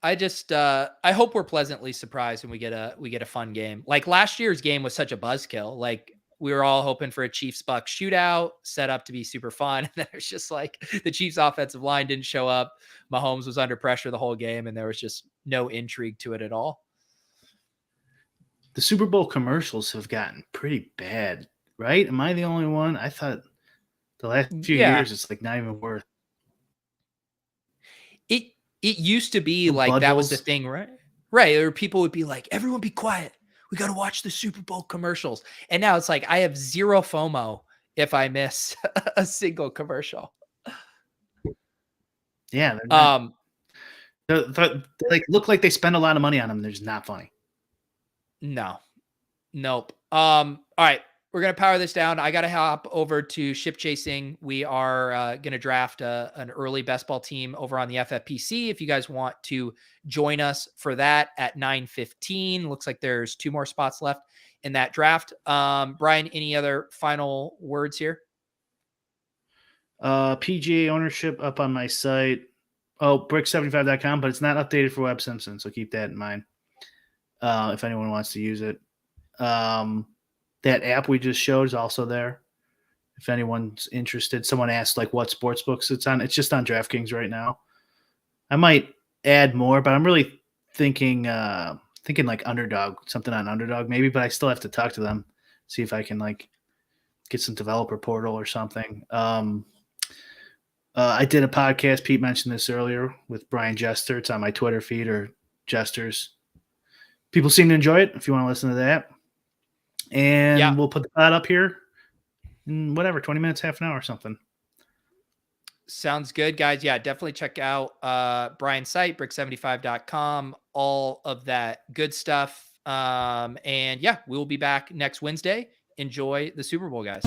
I just I hope we're pleasantly surprised when we get a fun game. Like last year's game was such a buzzkill. Like we were all hoping for a Chiefs-Bucks shootout set up to be super fun. And then it's just like the Chiefs offensive line didn't show up. Mahomes was under pressure the whole game, and there was just no intrigue to it at all. The Super Bowl commercials have gotten pretty bad, right? Am I the only one? I thought the last few years it's like not even worth. It used to be like Budgels. That was the thing, right? Right. Or people would be like, everyone be quiet. We got to watch the Super Bowl commercials. And now it's like, I have zero FOMO if I miss a single commercial. Yeah. They're like look like they spend a lot of money on them. They're just not funny. No. Nope. All right. We're going to power this down. I got to hop over to ship chasing. We are going to draft an early best ball team over on the FFPC. If you guys want to join us for that at 9:15, looks like there's 2 more spots left in that draft. Brian, any other final words here? PGA ownership up on my site. Oh, brick75.com, but it's not updated for Web Simpson. So keep that in mind. If anyone wants to use it. That app we just showed is also there. If anyone's interested, someone asked like what sports books it's on. It's just on DraftKings right now. I might add more, but I'm really thinking like Underdog, something on Underdog maybe, but I still have to talk to them, see if I can like get some developer portal or something. I did a podcast. Pete mentioned this earlier with Brian Jester. It's on my Twitter feed or Jester's. People seem to enjoy it. If you want to listen to that. And we'll put that up here in 20 minutes, half an hour or something. Sounds good, guys. Yeah, definitely check out Brian's site, brick75.com, all of that good stuff. And yeah, we'll be back next Wednesday. Enjoy the Super Bowl, guys.